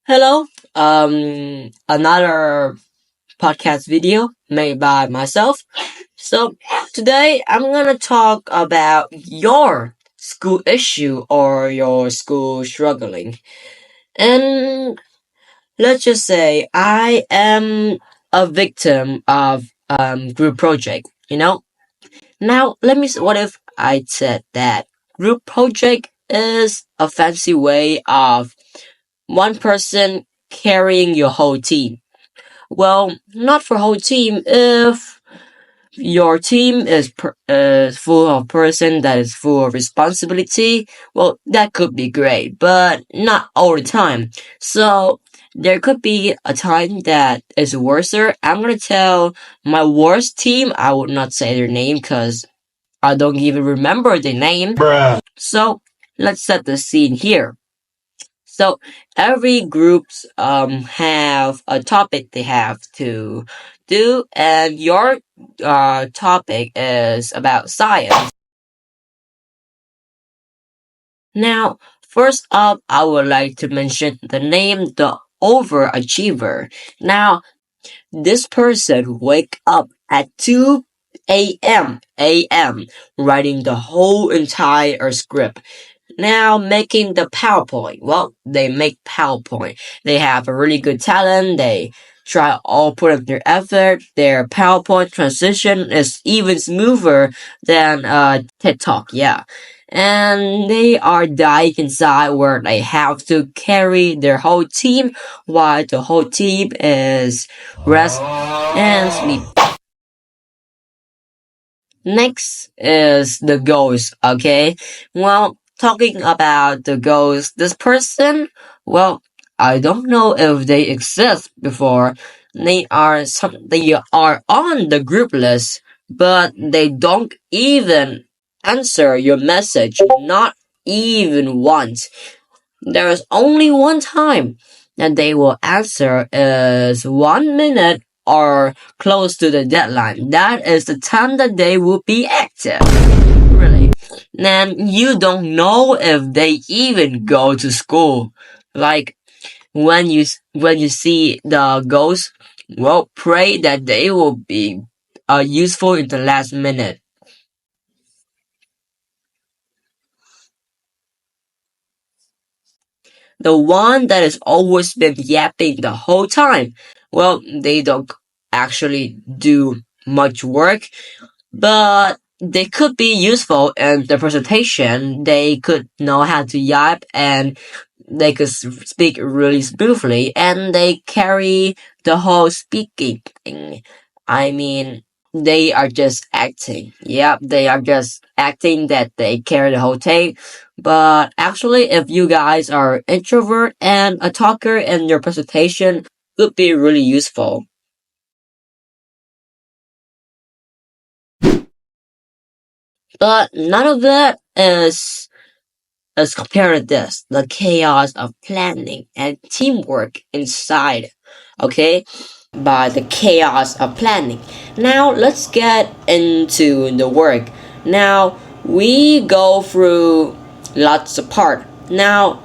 Hello, another podcast video made by myself. So today I'm gonna talk about your school issue or your school struggling. And let's just say I am a victim of group project. Now let me. What if I said that group project is a fancy way of one person carrying your whole team? Well, not for whole team. If your team is full of person that is full of responsibility, well, that could be great, but not all the time. So there could be a time that is worser. I'm gonna tell my worst team. I would not say their name because I don't even remember the name. Bruh. So let's set the scene here. So every groups have a topic they have to do, and your topic is about science. Now, first up, I would like to mention the name the overachiever. Now, this person wake up at 2 a.m. writing the whole entire script. Now making the PowerPoint. Well, they make PowerPoint. They have a really good talent. They try all put up their effort. Their PowerPoint transition is even smoother than TED Talk. Yeah. And they are dying inside where they have to carry their whole team while the whole team is rest and sleep. Next is the ghost, okay? Well, talking about the ghost, this person, well, I don't know if they exist before. They are on the group list, but they don't even answer your message, not even once. There is only one time that they will answer is 1 minute or close to the deadline. That is the time that they will be active. Really. And you don't know if they even go to school. Like when you see the ghost, well, pray that they will be useful in the last minute. The one that has always been yapping the whole time. Well, they don't actually do much work, but they could be useful in the presentation. They could know how to yap and they could speak really smoothly and they carry the whole speaking thing. I mean, they are just acting. Yep, they are just acting that they carry the whole tape. But actually, if you guys are introvert and a talker and your presentation would be really useful. But none of that is as compared to this, the chaos of planning and teamwork inside. Okay? By the chaos of planning. Now let's get into the work. Now we go through lots of part. Now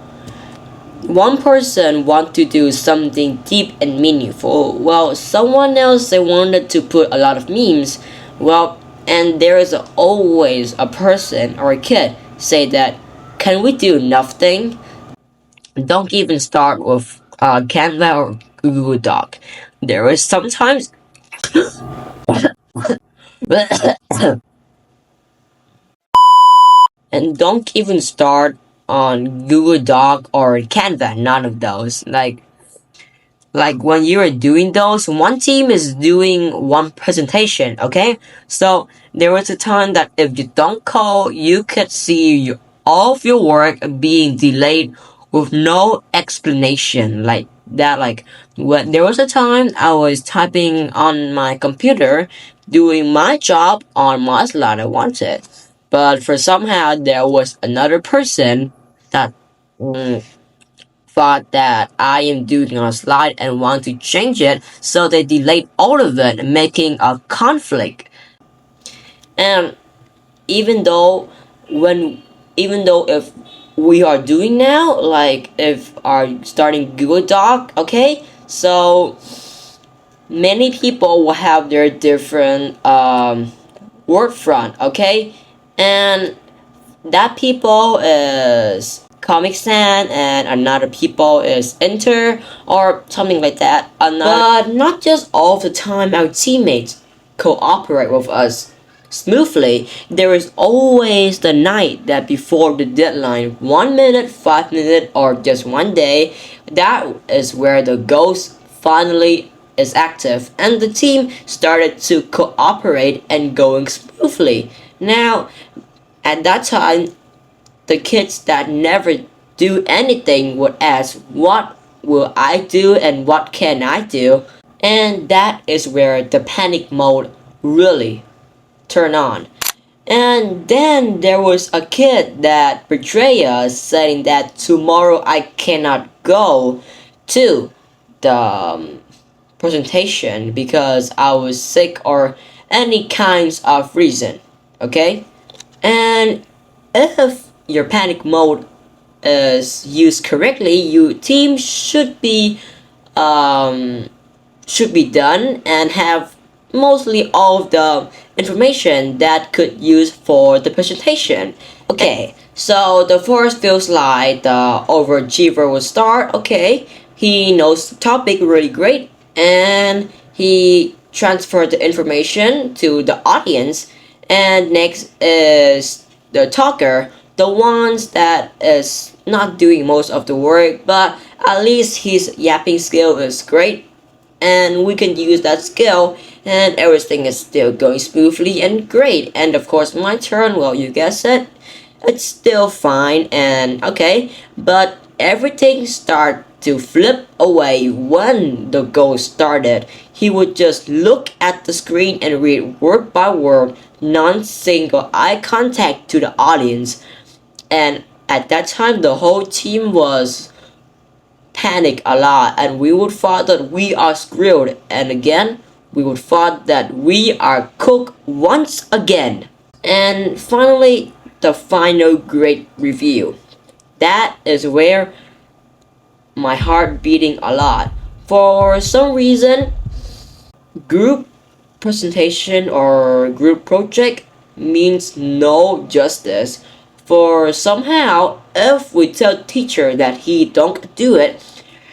one person want to do something deep and meaningful. Well, someone else they wanted to put a lot of memes. Well, and there is always a person or a kid say that can we do nothing? Don't even start with Canva or Google Doc. There is sometimes and don't even start on Google Doc or Canva. None of those. Like when you're doing those, one team is doing one presentation, okay? So there was a time that if you don't call, you could see all of your work being delayed with no explanation like that. Like when there was a time I was typing on my computer, doing my job on my slide I wanted, but for somehow there was another person that mm, thought that I am doing a slide and want to change it, so they delayed all of it, making a conflict. And even though when even though if we are doing now, like if are starting Google Doc, okay? So many people will have their different word front, okay? And that people is Comic Sans and another people is Enter or something like that. But not just all the time our teammates cooperate with us smoothly. There is always the night that before the deadline, 1 minute, 5 minutes, or just one day, that is where the ghost finally is active and the team started to cooperate and going smoothly. Now, at that time, the kids that never do anything would ask, what will I do and what can I do? And that is where the panic mode really turn on. And then there was a kid that betrayed us saying that tomorrow I cannot go to the presentation because I was sick or any kinds of reason. Okay? And if your panic mode is used correctly, your team um, should be done and have mostly all of the information that could use for the presentation. Okay, so the first feels like the overachiever will start. Okay, he knows the topic really great and he transferred the information to the audience. And next is the talker, the ones that is not doing most of the work, but at least his yapping skill is great and we can use that skill and everything is still going smoothly and great. And of course my turn, well, you guessed it, it's still fine and okay, but everything start to flip away when the ghost started. He would just look at the screen and read word by word, non-single eye contact to the audience. And at that time the whole team was panic a lot and we would thought that we are screwed, and again we would thought that we are cooked once again. And finally, the final great review. That is where my heart beating a lot. For some reason, group presentation or group project means no justice. For somehow, if we tell teacher that he don't do it,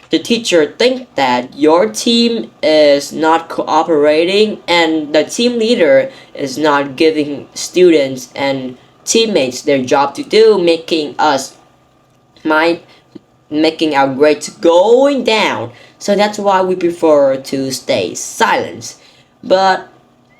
the teacher think that your team is not cooperating and the team leader is not giving students and teammates their job to do, making us mind making our grades going down. So that's why we prefer to stay silent. But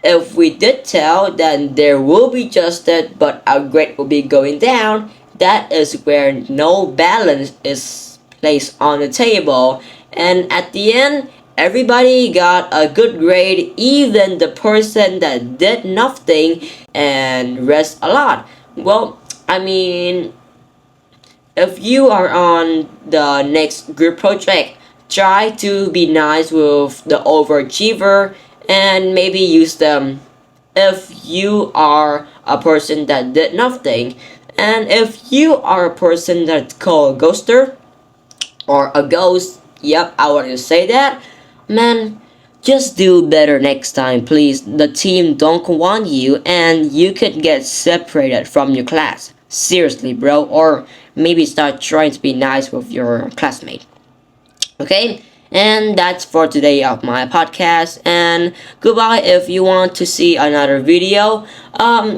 if we did tell, then there will be justice, but our grade will be going down. That is where no balance is placed on the table. And at the end, everybody got a good grade, even the person that did nothing and rest a lot. Well, I mean, if you are on the next group project, try to be nice with the overachiever and maybe use them if you are a person that did nothing. And if you are a person that's called a ghoster or a ghost, yep, I want to say that, man, just do better next time, please. The team don't want you and you could get separated from your class. Seriously, bro. Or maybe start trying to be nice with your classmate. Okay? And that's for today of my podcast. And goodbye. If you want to see another video,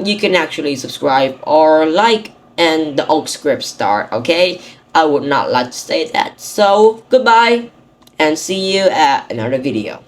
you can actually subscribe or like and the old script start. Okay? I would not like to say that. So goodbye and see you at another video.